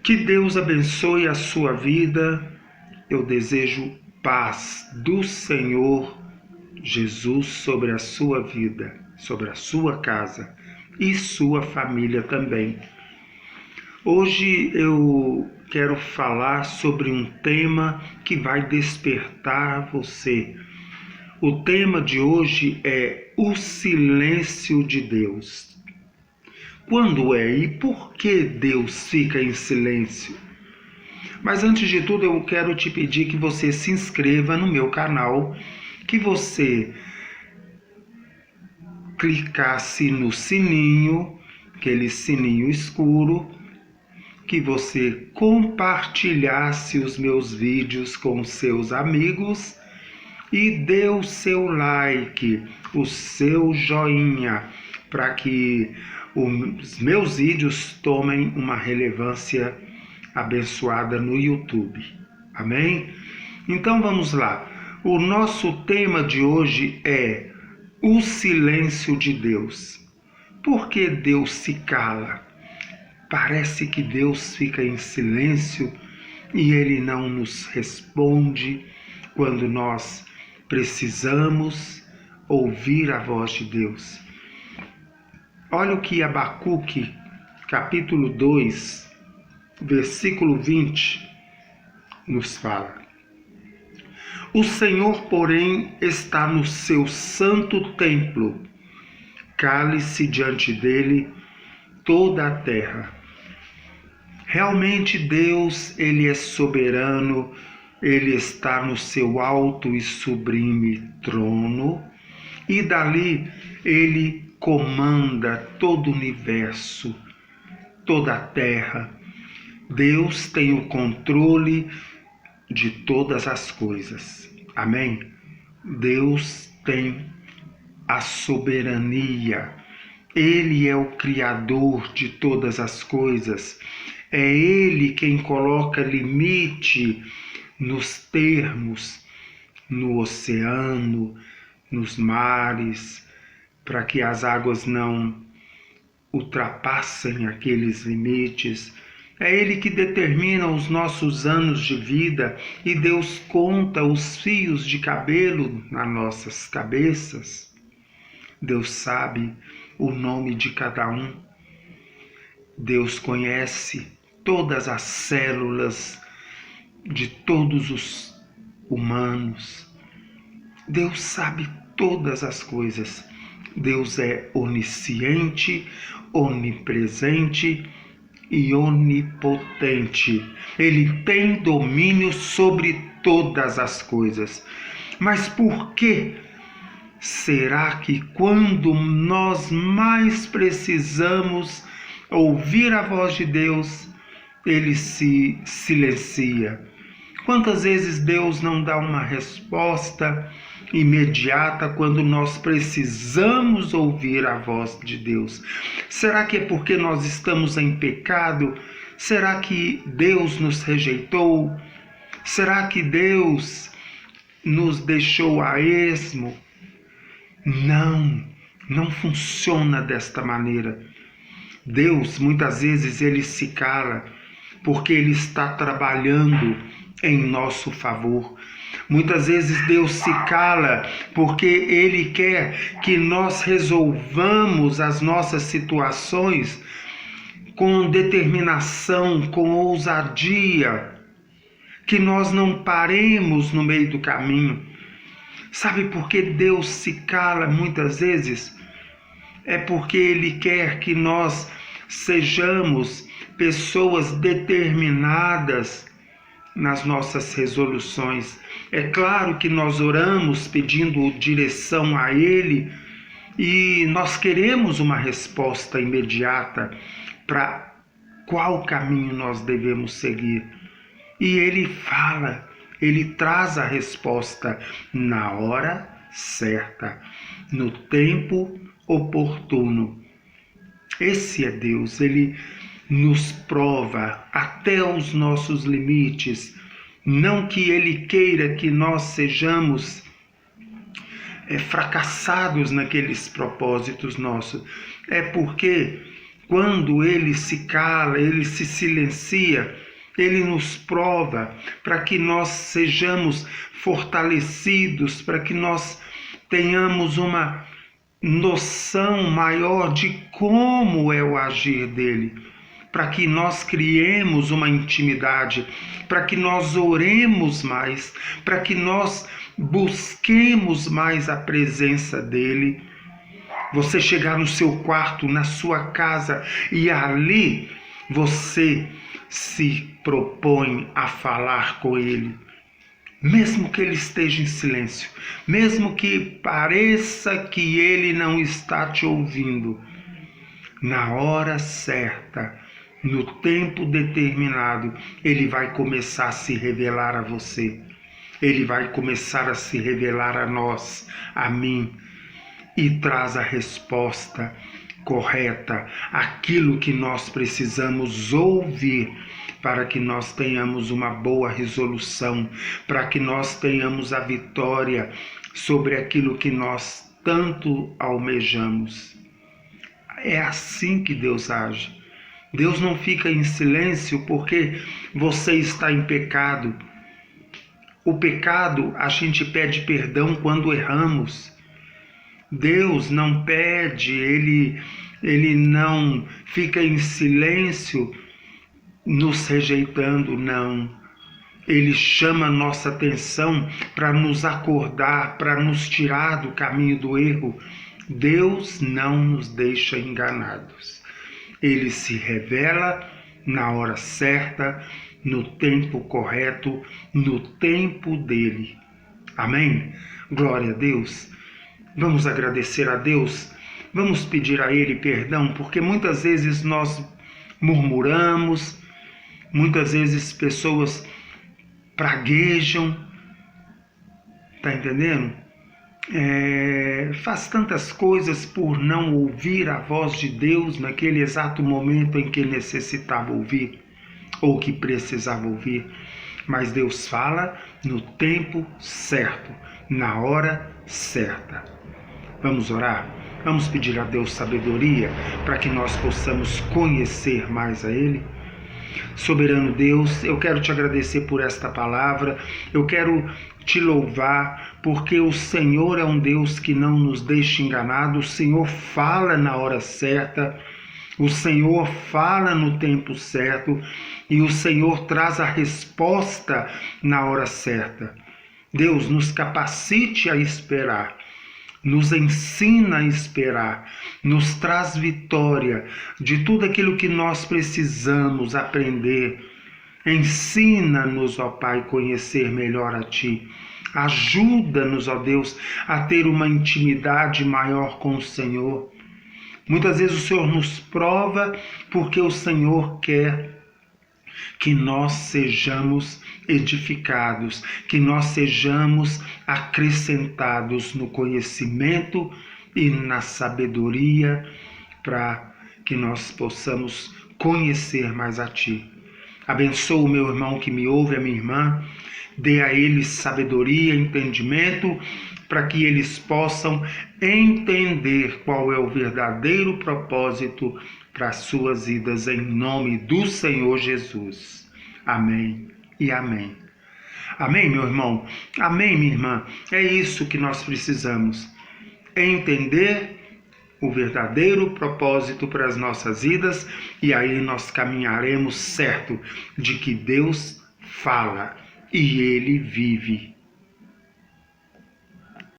Que Deus abençoe a sua vida. Eu desejo paz do Senhor Jesus sobre a sua vida, sobre a sua casa e sua família também. Hoje eu quero falar sobre um tema que vai despertar você. O tema de hoje é o silêncio de Deus. Quando é e por que Deus fica em silêncio? Mas antes de tudo eu quero te pedir que você se inscreva no meu canal, que você clicasse no sininho, aquele sininho escuro, que você compartilhasse os meus vídeos com seus amigos e dê o seu like, o seu joinha, para que os meus vídeos tomem uma relevância abençoada no YouTube. Amém? Então vamos lá. O nosso tema de hoje é o silêncio de Deus. Por que Deus se cala? Parece que Deus fica em silêncio e Ele não nos responde quando nós precisamos ouvir a voz de Deus. Olha o que Abacuque, capítulo 2, versículo 20, nos fala. O Senhor, porém, está no seu santo templo. Cale-se diante dele toda a terra. Realmente Deus, Ele é soberano, Ele está no seu alto e sublime trono, e dali Ele comanda todo o universo, toda a terra. Deus tem o controle de todas as coisas. Amém? Deus tem a soberania. Ele é o Criador de todas as coisas. É Ele quem coloca limite nos termos, no oceano, nos mares, para que as águas não ultrapassem aqueles limites. É Ele que determina os nossos anos de vida e Deus conta os fios de cabelo nas nossas cabeças. Deus sabe o nome de cada um. Deus conhece todas as células de todos os humanos. Deus sabe todas as coisas. Deus é onisciente, onipresente e onipotente. Ele tem domínio sobre todas as coisas. Mas por que será que quando nós mais precisamos ouvir a voz de Deus, Ele se silencia? Quantas vezes Deus não dá uma resposta imediata quando nós precisamos ouvir a voz de Deus? Será que é porque nós estamos em pecado? Será que Deus nos rejeitou? Será que Deus nos deixou a esmo? Não funciona desta maneira. Deus, muitas vezes, Ele se cala porque Ele está trabalhando em nosso favor. Muitas vezes Deus se cala porque Ele quer que nós resolvamos as nossas situações com determinação, com ousadia, que nós não paremos no meio do caminho. Sabe por que Deus se cala muitas vezes? É porque Ele quer que nós sejamos pessoas determinadas nas nossas resoluções. É claro que nós oramos pedindo direção a Ele e nós queremos uma resposta imediata para qual caminho nós devemos seguir. E Ele fala, Ele traz a resposta na hora certa, no tempo oportuno. Esse é Deus, Ele nos prova até os nossos limites. Não que Ele queira que nós sejamos fracassados naqueles propósitos nossos. É porque quando ele se cala, ele se silencia, ele nos prova para que nós sejamos fortalecidos, para que nós tenhamos uma noção maior de como é o agir dele, para que nós criemos uma intimidade, para que nós oremos mais, para que nós busquemos mais a presença dele. Você chegar no seu quarto, na sua casa, e ali você se propõe a falar com ele, mesmo que ele esteja em silêncio, mesmo que pareça que ele não está te ouvindo. Na hora certa, no tempo determinado, ele vai começar a se revelar a você. Ele vai começar a se revelar a nós, a mim, e traz a resposta correta, aquilo que nós precisamos ouvir para que nós tenhamos uma boa resolução, para que nós tenhamos a vitória sobre aquilo que nós tanto almejamos. É assim que Deus age. Deus não fica em silêncio porque você está em pecado. O pecado, a gente pede perdão quando erramos. Deus não pede, ele não fica em silêncio nos rejeitando, não. Ele chama nossa atenção para nos acordar, para nos tirar do caminho do erro. Deus não nos deixa enganados. Ele se revela na hora certa, no tempo correto, no tempo dele. Amém? Glória a Deus. Vamos agradecer a Deus, vamos pedir a Ele perdão, porque muitas vezes nós murmuramos, muitas vezes pessoas praguejam, tá entendendo? Faz tantas coisas por não ouvir a voz de Deus naquele exato momento em que necessitava ouvir, ou que precisava ouvir. Mas Deus fala no tempo certo, na hora certa. Vamos orar? Vamos pedir a Deus sabedoria para que nós possamos conhecer mais a Ele? Soberano Deus, eu quero te agradecer por esta palavra, eu quero te louvar, porque o Senhor é um Deus que não nos deixa enganado, o Senhor fala na hora certa, o Senhor fala no tempo certo e o Senhor traz a resposta na hora certa. Deus, nos capacite a esperar, nos ensina a esperar, nos traz vitória de tudo aquilo que nós precisamos aprender. Ensina-nos, ó Pai, conhecer melhor a Ti. Ajuda-nos, ó Deus, a ter uma intimidade maior com o Senhor. Muitas vezes o Senhor nos prova porque o Senhor quer que nós sejamos edificados, que nós sejamos acrescentados no conhecimento e na sabedoria, para que nós possamos conhecer mais a Ti. Abençoa o meu irmão que me ouve, a minha irmã, dê a eles sabedoria, entendimento, para que eles possam entender qual é o verdadeiro propósito para as suas vidas, em nome do Senhor Jesus. Amém e amém. Amém, meu irmão? Amém, minha irmã? É isso que nós precisamos. Entender o verdadeiro propósito para as nossas vidas, e aí nós caminharemos certo de que Deus fala e Ele vive.